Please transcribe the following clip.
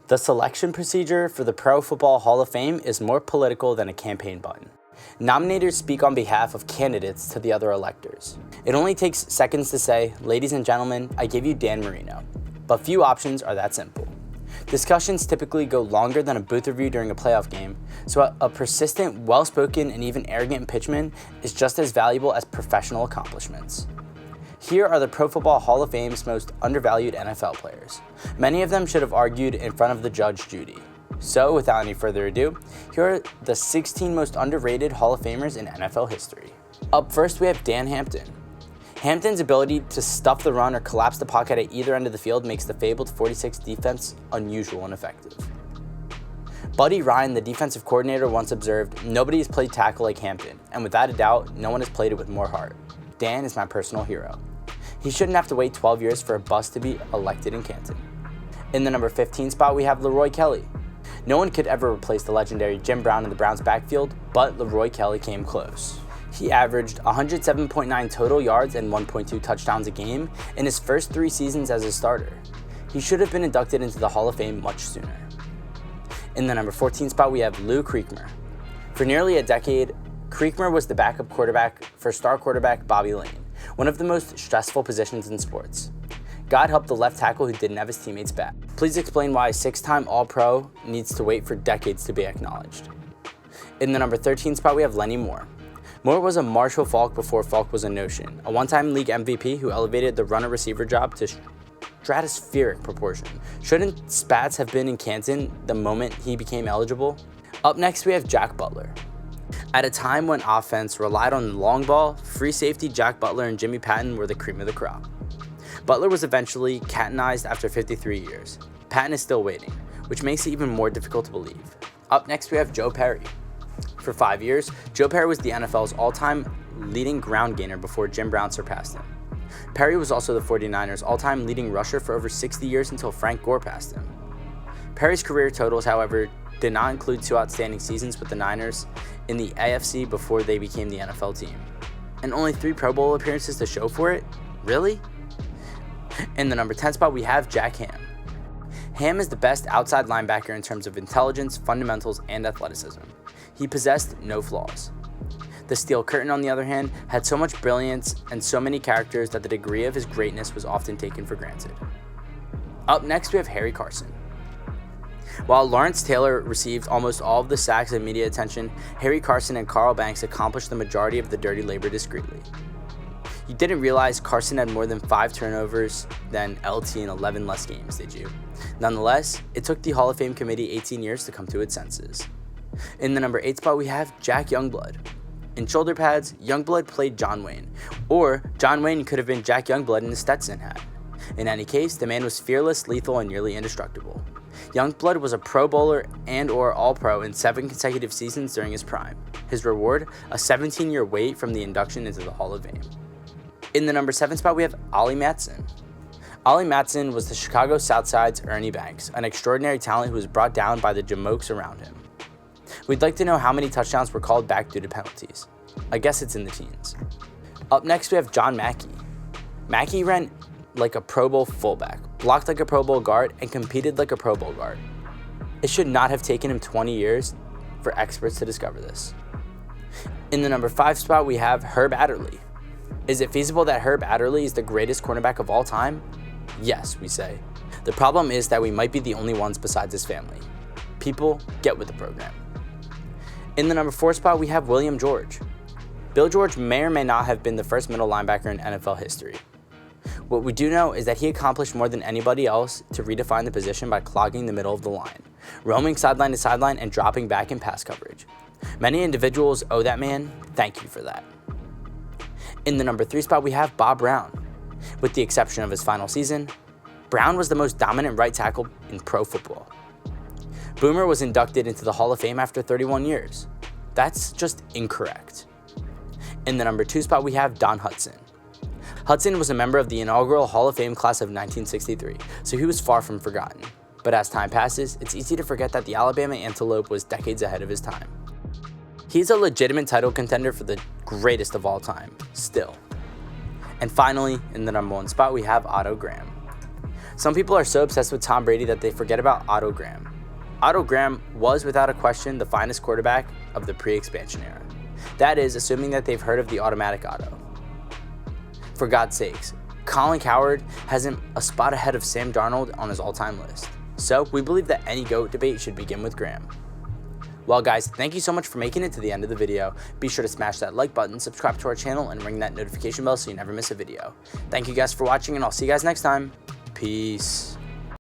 The selection procedure for the Pro Football Hall of Fame is more political than a campaign button. Nominators speak on behalf of candidates to the other electors. It only takes seconds to say, "Ladies and gentlemen, I give you Dan Marino." But few options are that simple. Discussions typically go longer than a booth review during a playoff game, so a persistent, well-spoken, and even arrogant pitchman is just as valuable as professional accomplishments. Here are the Pro Football Hall of Fame's most undervalued NFL players. Many of them should have argued in front of the Judge Judy. So, without any further ado, here are the 16 most underrated Hall of Famers in NFL history. Up first, we have Dan Hampton. Hampton's ability to stuff the run or collapse the pocket at either end of the field makes the fabled 46 defense unusual and effective. Buddy Ryan, the defensive coordinator, once observed, "Nobody has played tackle like Hampton, and without a doubt, no one has played it with more heart. Dan is my personal hero." He shouldn't have to wait 12 years for a bust to be elected in Canton. In the number 15 spot, we have LeRoy Kelly. No one could ever replace the legendary Jim Brown in the Browns' backfield, but LeRoy Kelly came close. He averaged 107.9 total yards and 1.2 touchdowns a game in his first 3 seasons as a starter. He should have been inducted into the Hall of Fame much sooner. In the number 14 spot, we have Lou Creekmur. For nearly a decade, Creekmur was the backup quarterback for star quarterback Bobby Lane, one of the most stressful positions in sports. God help the left tackle who didn't have his teammates back. Please explain why a 6-time All-Pro needs to wait for decades to be acknowledged. In the number 13 spot, we have Lenny Moore. Moore was a Marshall Faulk before Faulk was a notion, a one-time league MVP who elevated the runner-receiver job to stratospheric proportion. Shouldn't Spats have been in Canton the moment he became eligible? Up next, we have Jack Butler. At a time when offense relied on the long ball, free safety Jack Butler and Jimmy Patton were the cream of the crop. Butler was eventually Cantonized after 53 years. Patton is still waiting, which makes it even more difficult to believe. Up next, we have Joe Perry. For 5 years, Joe Perry was the NFL's all-time leading ground gainer before Jim Brown surpassed him. Perry was also the 49ers' all-time leading rusher for over 60 years until Frank Gore passed him. Perry's career totals, however, did not include 2 outstanding seasons with the Niners in the AFC before they became the NFL team. And only 3 Pro Bowl appearances to show for it? Really? In the number 10 spot, we have Jack Ham. Ham is the best outside linebacker in terms of intelligence, fundamentals, and athleticism. He possessed no flaws. The Steel Curtain, on the other hand, had so much brilliance and so many characters that the degree of his greatness was often taken for granted. Up next, we have Harry Carson. While Lawrence Taylor received almost all of the sacks and media attention, Harry Carson and Carl Banks accomplished the majority of the dirty labor discreetly. You didn't realize Carson had more than 5 turnovers than LT in 11 less games, did you? Nonetheless, it took the Hall of Fame committee 18 years to come to its senses. In the number 8 spot, we have Jack Youngblood. In shoulder pads, Youngblood played John Wayne, or John Wayne could have been Jack Youngblood in a Stetson hat. In any case, the man was fearless, lethal, and nearly indestructible. Youngblood was a Pro Bowler and/or All-Pro in 7 consecutive seasons during his prime. His reward, a 17-year wait from the induction into the Hall of Fame. In the number 7 spot, we have Ollie Matson. Ollie Matson was the Chicago Southside's Ernie Banks, an extraordinary talent who was brought down by the jamokes around him. We'd like to know how many touchdowns were called back due to penalties. I guess it's in the teens. Up next, we have John Mackey. Mackey ran like a Pro Bowl fullback, blocked like a Pro Bowl guard, and competed like a Pro Bowl guard. It should not have taken him 20 years for experts to discover this. In the number 5 spot, we have Herb Adderley. Is it feasible that Herb Adderley is the greatest cornerback of all time? Yes, we say. The problem is that we might be the only ones besides his family. People, get with the program. In the number 4 spot, we have William George. Bill George may or may not have been the first middle linebacker in NFL history. What we do know is that he accomplished more than anybody else to redefine the position by clogging the middle of the line, roaming sideline to sideline, and dropping back in pass coverage. Many individuals owe that man thank you for that. In the number 3 spot, we have Bob Brown. With the exception of his final season, Brown was the most dominant right tackle in pro football. Boomer was inducted into the Hall of Fame after 31 years. That's just incorrect. In the number 2 spot, we have Don Hutson. Hudson was a member of the inaugural Hall of Fame class of 1963, so he was far from forgotten. But as time passes, it's easy to forget that the Alabama Antelope was decades ahead of his time. He's a legitimate title contender for the greatest of all time, still. And finally, in the number 1 spot, we have Otto Graham. Some people are so obsessed with Tom Brady that they forget about Otto Graham. Otto Graham was without a question the finest quarterback of the pre-expansion era. That is, assuming that they've heard of the automatic Otto. For God's sakes, Colin Cowherd has him a spot ahead of Sam Darnold on his all-time list. So we believe that any GOAT debate should begin with Graham. Well guys, thank you so much for making it to the end of the video. Be sure to smash that like button, subscribe to our channel, and ring that notification bell so you never miss a video. Thank you guys for watching, and I'll see you guys next time. Peace.